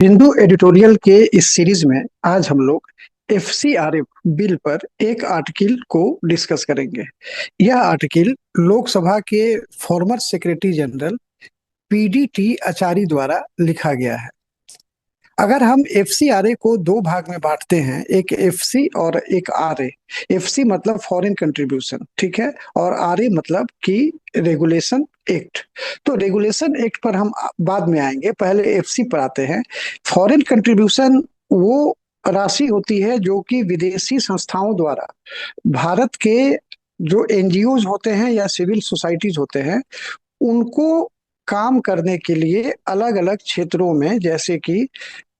Hindu editorial के इस series में आज हम लोग एफसीआरए बिल पर एक आर्टिकल को डिस्कस करेंगे। यह आर्टिकल लोकसभा के फॉर्मर सेक्रेटरी जनरल पीडीटी आचार्य द्वारा लिखा गया है। अगर हम एफसीआरए को दो भाग में बांटते हैं, एक एफसी और एक आरए। एफसी मतलब फॉरेन कंट्रीब्यूशन, ठीक है, और आरए मतलब कि रेगुलेशन एक्ट। तो रेगुलेशन एक्ट पर हम बाद में आएंगे, पहले एफसी पर आते हैं। फॉरेन कंट्रीब्यूशन वो राशि होती है जो कि विदेशी संस्थाओं द्वारा भारत के जो एनजीओज होते हैं या सिविल सोसाइटीज होते हैं उनको काम करने के लिए अलग अलग क्षेत्रों में, जैसे कि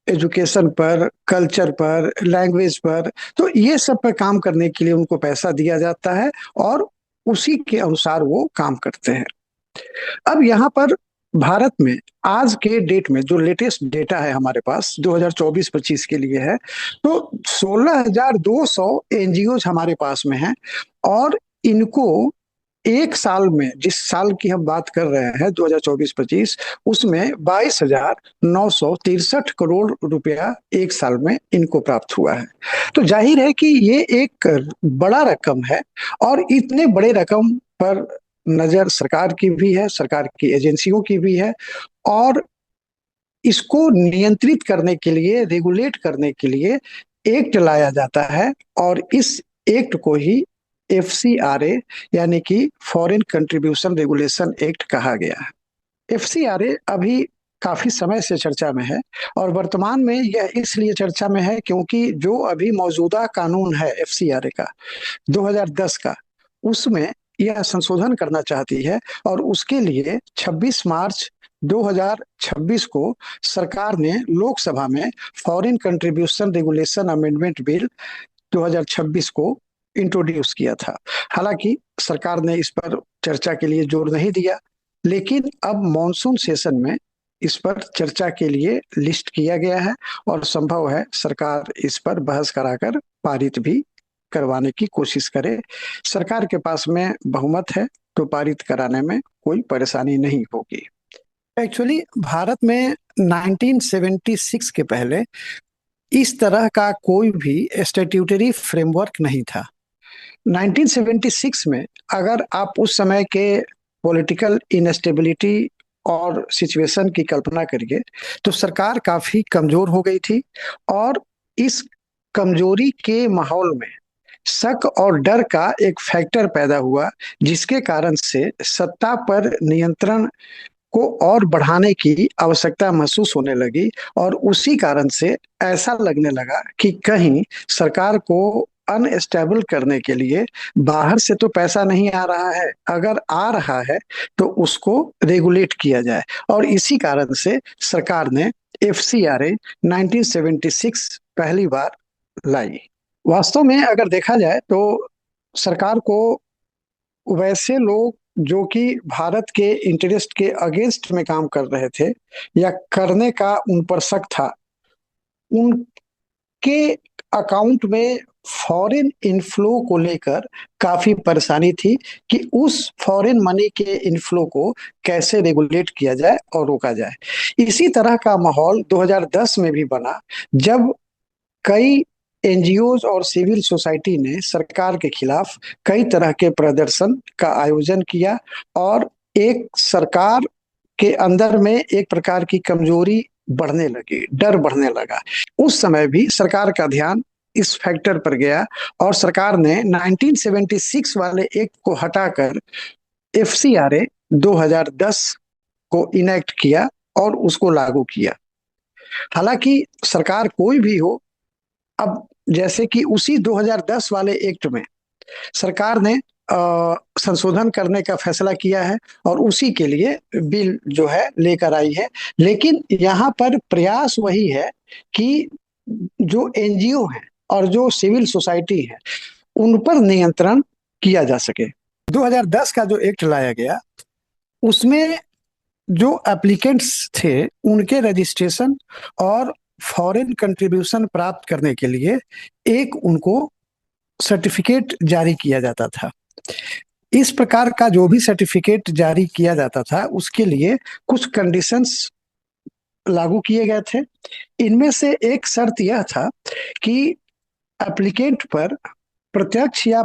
एजुकेशन पर, कल्चर पर, लैंग्वेज पर, तो ये सब पर काम करने के लिए उनको पैसा दिया जाता है और उसी के अनुसार वो काम करते हैं। अब यहाँ पर भारत में आज के डेट में जो लेटेस्ट डेटा है हमारे पास 2024-25 के लिए है, तो 16,200 एनजीओ हमारे पास में हैं और इनको एक साल में, जिस साल की हम बात कर रहे हैं 2024-25, उसमें 22,963 करोड़ रुपया एक साल में इनको प्राप्त हुआ है। तो जाहिर है कि ये एक बड़ा रकम है और इतने बड़े रकम पर नजर सरकार की भी है, सरकार की एजेंसियों की भी है, और इसको नियंत्रित करने के लिए, रेगुलेट करने के लिए एक्ट लाया जाता है और इस एक्ट को ही एफसीआरए यानी कि फॉरेन कंट्रीब्यूशन रेगुलेशन एक्ट कहा गया है। एफसीआरए अभी काफी समय से चर्चा में है और वर्तमान में यह इसलिए चर्चा में है क्योंकि जो अभी मौजूदा कानून है एफसीआरए का 2010 का, उसमें यह संशोधन करना चाहती है और उसके लिए 26 मार्च 2026 को सरकार ने लोकसभा में foreign contribution regulation amendment bill 2026 को इंट्रोड्यूस किया था। हालांकि सरकार ने इस पर चर्चा के लिए जोर नहीं दिया, लेकिन अब मॉनसून सेशन में इस पर चर्चा के लिए लिस्ट किया गया है और संभव है सरकार इस पर बहस कराकर पारित भी करवाने की कोशिश करे। सरकार के पास में बहुमत है तो पारित कराने में कोई परेशानी नहीं होगी। एक्चुअली भारत में 1976 के पहले इस तरह का कोई भी स्टैट्यूटरी फ्रेमवर्क नहीं था। 1976 में अगर आप उस समय के पॉलिटिकल इनस्टेबिलिटी और सिचुएशन की कल्पना करिए तो सरकार काफी कमजोर हो गई थी और इस कमजोरी के माहौल में शक और डर का एक फैक्टर पैदा हुआ, जिसके कारण से सत्ता पर नियंत्रण को और बढ़ाने की आवश्यकता महसूस होने लगी और उसी कारण से ऐसा लगने लगा कि कहीं सरकार को अनस्टेबल करने के लिए बाहर से तो पैसा नहीं आ रहा है, अगर आ रहा है तो उसको रेगुलेट किया जाए, और इसी कारण से सरकार ने एफसीआरए 1976 पहली बार लाई। वास्तव में अगर देखा जाए तो सरकार को वैसे लोग जो कि भारत के इंटरेस्ट के अगेंस्ट में काम कर रहे थे या करने का उन पर शक था, उनके अकाउंट में फॉरेन इनफ्लो को लेकर काफी परेशानी थी कि उस फॉरेन मनी के इनफ्लो को कैसे रेगुलेट किया जाए और रोका जाए। इसी तरह का माहौल 2010 में भी बना, जब कई एनजीओज और सिविल सोसाइटी ने सरकार के खिलाफ कई तरह के प्रदर्शन का आयोजन किया और एक सरकार के अंदर में एक प्रकार की कमजोरी बढ़ने लगी, डर बढ़ने लगा। उस समय भी सरकार का ध्यान इस फैक्टर पर गया और सरकार ने 1976 वाले एक्ट को हटाकर एफसीआरए 2010 को इनेक्ट किया और उसको लागू किया। हालांकि सरकार कोई भी हो, अब जैसे कि उसी 2010 वाले एक्ट में सरकार ने संशोधन करने का फैसला किया है और उसी के लिए बिल जो है लेकर आई है, लेकिन यहाँ पर प्रयास वही है कि जो एनजीओ हैं और जो सिविल सोसाइटी है उन पर नियंत्रण किया जा सके। 2010 का जो एक्ट लाया गया उसमें जो एप्लीकेंट्स थे उनके रजिस्ट्रेशन और फॉरेन कंट्रीब्यूशन प्राप्त करने के लिए एक उनको सर्टिफिकेट जारी किया जाता था। इस प्रकार का जो भी सर्टिफिकेट जारी किया जाता था उसके लिए कुछ कंडीशंस लागू किए गए थे। इनमें से एक शर्त यह था कि एप्लीकेंट पर प्रत्यक्ष या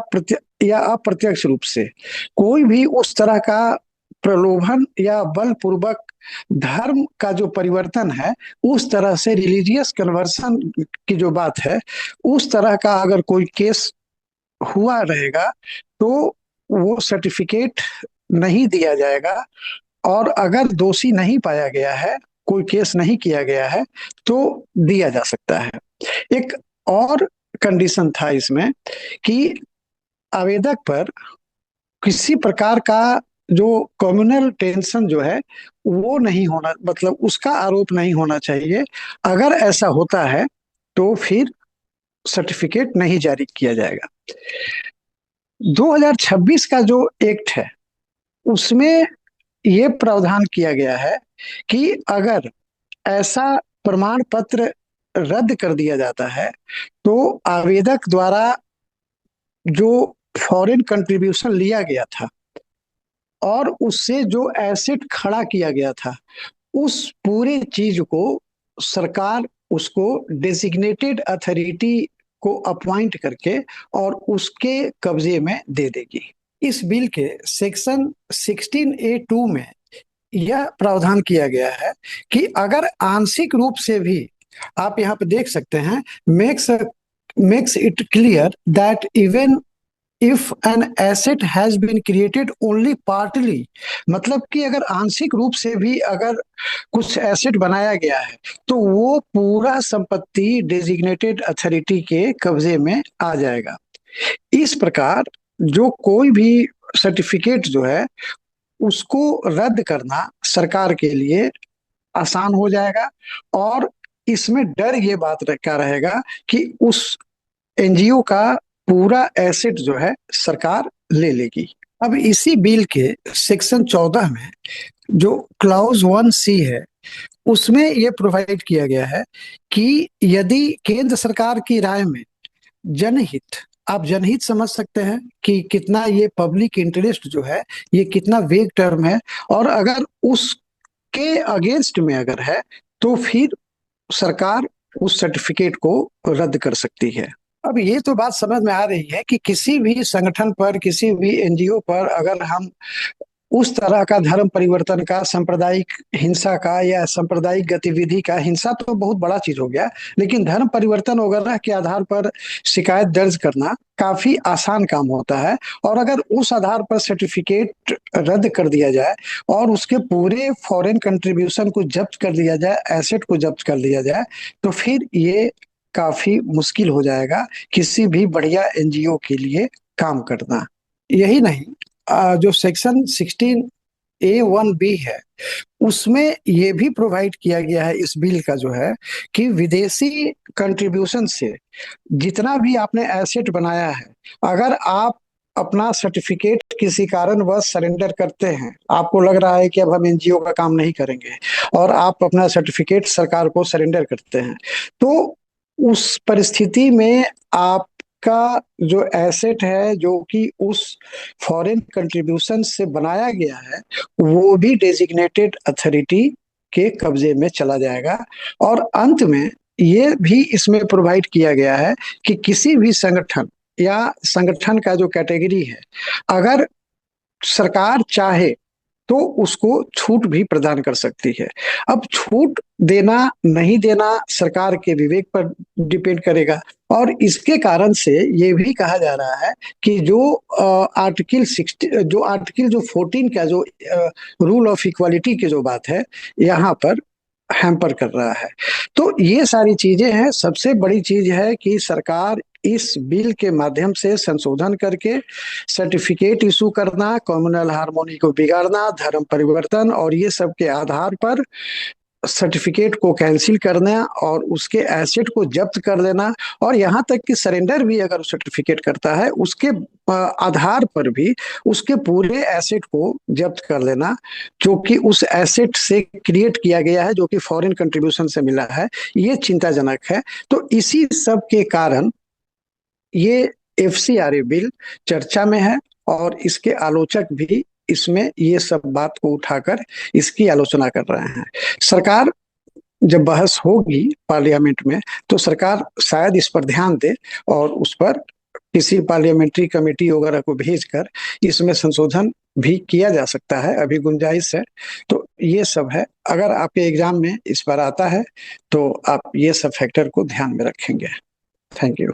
अप्रत्यक्ष रूप से कोई भी उस तरह का प्रलोभन या बलपूर्वक धर्म का जो परिवर्तन है, उस तरह से रिलीजियस कन्वर्सन की जो बात है, उस तरह का अगर कोई केस हुआ रहेगा तो वो सर्टिफिकेट नहीं दिया जाएगा। और अगर दोषी नहीं पाया गया है, कोई केस नहीं किया गया है, तो दिया जा सकता है। एक और कंडीशन था इसमें कि आवेदक पर किसी प्रकार का जो कम्युनल टेंशन जो है वो नहीं होना, मतलब उसका आरोप नहीं होना चाहिए। अगर ऐसा होता है तो फिर सर्टिफिकेट नहीं जारी किया जाएगा। 2026 का जो एक्ट है उसमें ये प्रावधान किया गया है कि अगर ऐसा प्रमाण पत्र रद्द कर दिया जाता है तो आवेदक द्वारा जो फॉरेन कंट्रीब्यूशन लिया गया था और उससे जो एसेट खड़ा किया गया था, उस पूरे चीज को सरकार उसको डेजिग्नेटेड अथॉरिटी को अपॉइंट करके और उसके कब्जे में दे देगी। इस बिल के सेक्शन 16A(2) में यह प्रावधान किया गया है कि अगर आंशिक रूप से भी, आप यहाँ पे देख सकते हैं, makes makes it clear that even if an asset has been created only partly, मतलब कि अगर आंशिक रूप से भी अगर कुछ एसेट बनाया गया है तो वो पूरा संपत्ति डेजिग्नेटेड अथॉरिटी के कब्जे में आ जाएगा। इस प्रकार जो कोई भी सर्टिफिकेट जो है उसको रद्द करना सरकार के लिए आसान हो जाएगा। और इसमें डर ये बात का रहेगा कि उस एनजीओ का पूरा एसेट जो है सरकार ले लेगी। अब इसी बिल के सेक्शन 14 में जो क्लाउज 1C है उसमें ये प्रोवाइड किया गया है कि यदि केंद्र सरकार की राय में जनहित, आप जनहित समझ सकते हैं कि कितना ये पब्लिक इंटरेस्ट जो है ये कितना वेग टर्म है, और अगर उसके अगेंस्ट में अगर है तो फिर सरकार उस सर्टिफिकेट को रद्द कर सकती है। अब ये तो बात समझ में आ रही है कि किसी भी संगठन पर, किसी भी एनजीओ पर अगर हम उस तरह का धर्म परिवर्तन का, सांप्रदायिक हिंसा का या सांप्रदायिक गतिविधि का, हिंसा तो बहुत बड़ा चीज हो गया, लेकिन धर्म परिवर्तन वगैरह के आधार पर शिकायत दर्ज करना काफी आसान काम होता है। और अगर उस आधार पर सर्टिफिकेट रद्द कर दिया जाए और उसके पूरे फॉरेन कंट्रीब्यूशन को जब्त कर दिया जाए, एसेट को जब्त कर लिया जाए, तो फिर ये काफी मुश्किल हो जाएगा किसी भी बढ़िया एनजीओ के लिए काम करना। यही नहीं, जो सेक्शन 16A(1)(b) है उसमें ये भी प्रोवाइड किया गया है इस बिल का जो है कि विदेशी कंट्रीब्यूशन से जितना भी आपने एसेट बनाया है, अगर आप अपना सर्टिफिकेट किसी कारणवश सरेंडर करते हैं, आपको लग रहा है कि अब हम एनजीओ का काम नहीं करेंगे, और आप अपना सर्टिफिकेट सरकार को सरेंडर करते हैं, तो उस परिस्थिति में आपका जो एसेट है जो कि उस फॉरेन कंट्रीब्यूशन से बनाया गया है वो भी डेजिग्नेटेड अथॉरिटी के कब्जे में चला जाएगा। और अंत में ये भी इसमें प्रोवाइड किया गया है कि किसी भी संगठन या संगठन का जो कैटेगरी है, अगर सरकार चाहे तो उसको छूट भी प्रदान कर सकती है। अब छूट देना नहीं देना सरकार के विवेक पर डिपेंड करेगा। और इसके कारण से ये भी कहा जा रहा है कि जो आर्टिकल जो 14 का जो रूल ऑफ इक्वालिटी की जो बात है, यहाँ पर हैम्पर कर रहा है। तो ये सारी चीजें हैं। सबसे बड़ी चीज है कि सरकार इस बिल के माध्यम से संशोधन करके सर्टिफिकेट इशू करना, कम्युनल हार्मोनी को बिगाड़ना, धर्म परिवर्तन और ये सब के आधार पर सर्टिफिकेट को कैंसिल करना और उसके एसेट को जब्त कर लेना, और यहाँ तक कि सरेंडर भी अगर सर्टिफिकेट करता है उसके आधार पर भी उसके पूरे एसेट को जब्त कर लेना जो कि उस एसेट से क्रिएट किया गया है, जो कि फॉरेन कंट्रीब्यूशन से मिला है। ये चिंताजनक है। तो इसी सब के कारण ये एफसीआरए बिल चर्चा में है और इसके आलोचक भी इसमें ये सब बात को उठाकर इसकी आलोचना कर रहे हैं। सरकार जब बहस होगी पार्लियामेंट में, तो सरकार शायद इस पर ध्यान दे और उस पर किसी पार्लियामेंट्री कमेटी वगैरह को भेजकर इसमें संशोधन भी किया जा सकता है, अभी गुंजाइश है। तो ये सब है, अगर आपके एग्जाम में इस बार आता है तो आप ये सब फैक्टर को ध्यान में रखेंगे। Thank you.